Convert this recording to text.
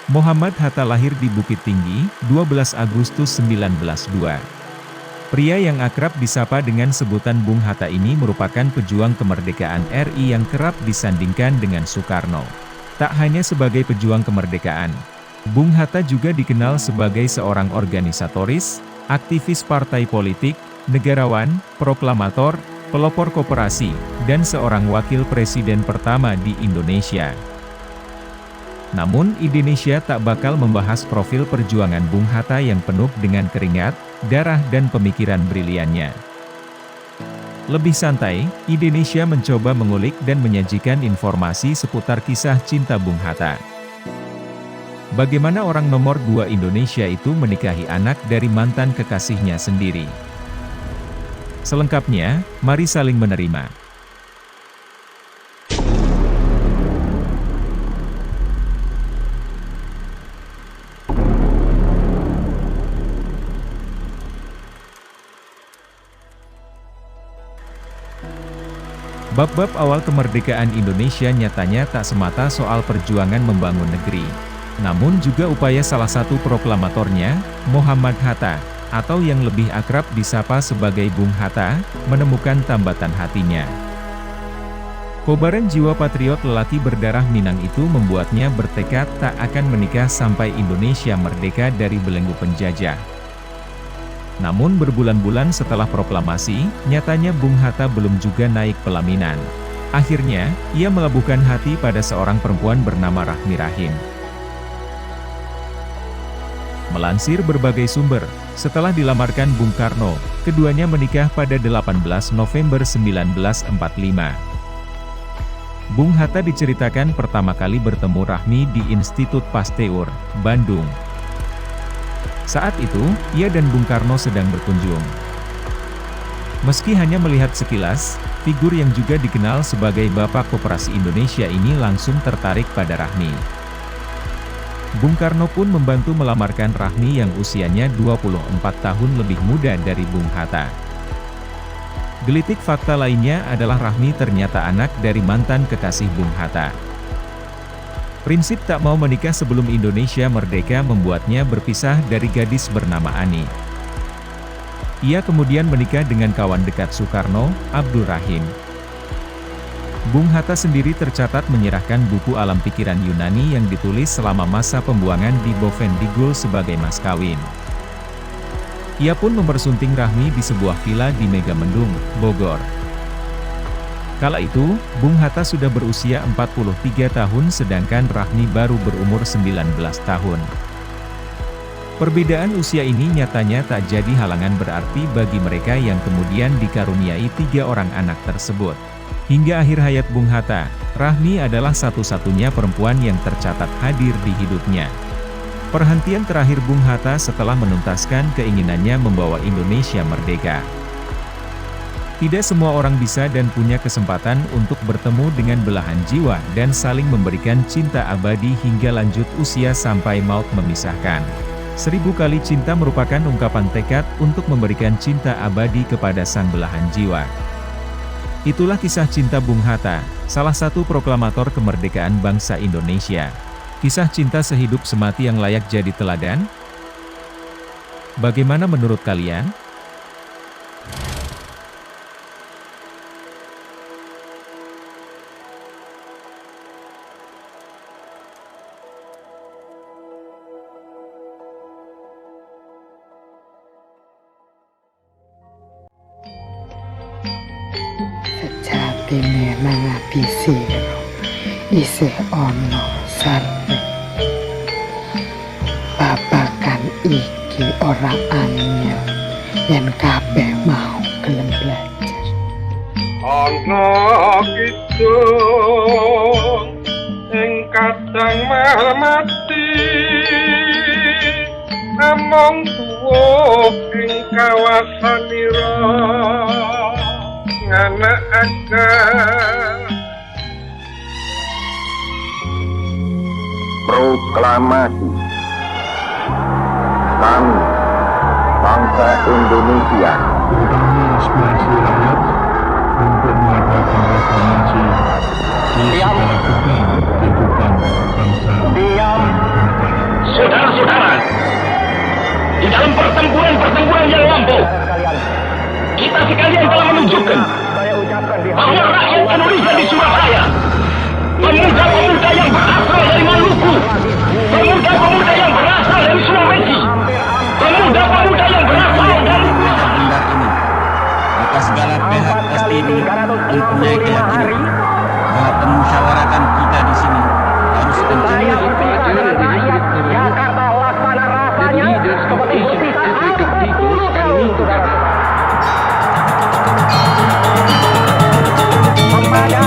Muhammad Hatta lahir di Bukit Tinggi, 12 Agustus 1902. Pria yang akrab disapa dengan sebutan Bung Hatta ini merupakan pejuang kemerdekaan RI yang kerap disandingkan dengan Soekarno. Tak hanya sebagai pejuang kemerdekaan, Bung Hatta juga dikenal sebagai seorang organisatoris, aktivis partai politik, negarawan, proklamator, pelopor koperasi, dan seorang wakil presiden pertama di Indonesia. Namun Indonesia tak bakal membahas profil perjuangan Bung Hatta yang penuh dengan keringat, darah dan pemikiran briliannya. Lebih santai, Indonesia mencoba mengulik dan menyajikan informasi seputar kisah cinta Bung Hatta. Bagaimana orang nomor 2 Indonesia itu menikahi anak dari mantan kekasihnya sendiri. Selengkapnya, mari saling menerima. Bab-bab awal kemerdekaan Indonesia nyatanya tak semata soal perjuangan membangun negeri, namun juga upaya salah satu proklamatornya, Muhammad Hatta, atau yang lebih akrab disapa sebagai Bung Hatta, menemukan tambatan hatinya. Kobaran jiwa patriot lelaki berdarah Minang itu membuatnya bertekad tak akan menikah sampai Indonesia merdeka dari belenggu penjajah. Namun berbulan-bulan setelah proklamasi, nyatanya Bung Hatta belum juga naik pelaminan. Akhirnya, ia melabuhkan hati pada seorang perempuan bernama Rahmi Rahim. Melansir berbagai sumber, setelah dilamarkan Bung Karno, keduanya menikah pada 18 November 1945. Bung Hatta diceritakan pertama kali bertemu Rahmi di Institut Pasteur, Bandung. Saat itu, ia dan Bung Karno sedang berkunjung. Meski hanya melihat sekilas, figur yang juga dikenal sebagai Bapak Koperasi Indonesia ini langsung tertarik pada Rahmi. Bung Karno pun membantu melamarkan Rahmi yang usianya 24 tahun lebih muda dari Bung Hatta. Gelitik fakta lainnya adalah Rahmi ternyata anak dari mantan kekasih Bung Hatta. Prinsip tak mau menikah sebelum Indonesia merdeka membuatnya berpisah dari gadis bernama Ani. Ia kemudian menikah dengan kawan dekat Soekarno, Abdul Rahim. Bung Hatta sendiri tercatat menyerahkan buku alam pikiran Yunani yang ditulis selama masa pembuangan di Bovendigul sebagai mas kawin. Ia pun mempersunting Rahmi di sebuah villa di Megamendung, Bogor. Kala itu, Bung Hatta sudah berusia 43 tahun sedangkan Rahmi baru berumur 19 tahun. Perbedaan usia ini nyatanya tak jadi halangan berarti bagi mereka yang kemudian dikaruniai 3 orang anak tersebut. Hingga akhir hayat Bung Hatta, Rahmi adalah satu-satunya perempuan yang tercatat hadir di hidupnya. Perhentian terakhir Bung Hatta setelah menuntaskan keinginannya membawa Indonesia merdeka. Tidak semua orang bisa dan punya kesempatan untuk bertemu dengan belahan jiwa dan saling memberikan cinta abadi hingga lanjut usia sampai maut memisahkan. 1000 kali cinta merupakan ungkapan tekad untuk memberikan cinta abadi kepada sang belahan jiwa. Itulah kisah cinta Bung Hatta, salah satu proklamator kemerdekaan bangsa Indonesia. Kisah cinta sehidup semati yang layak jadi teladan? Bagaimana menurut kalian? Sejatine mangabisi isih ana sarep. Babagan iki ora angel yen kabeh mau gelem belajar. Ana kidung ing kadang mati among tuwa ing kawasanira nganakaken proklamasi kami bangsa Indonesia terutama aspirasi rakyat untuk mengadakan reformasi di segala bidang kehidupan bangsa dan negara. Saudara-saudara, di dalam pertempuran yang lampau, kita sekalian telah menunjukkan bahwa rakyat Indonesia di Surabaya, pemuda-pemuda yang berasal dari Maluku, pemuda-pemuda yang berasal dari Sulawesi, pemuda-pemuda yang berasal dari benda ini, maka segala pihak pasti mempunyai keyakinan bahwa pemusyawaratan kita di sini harus mencari Jakarta laksana rasanya seperti butiran air sepuluh tahun, saudara. Kepada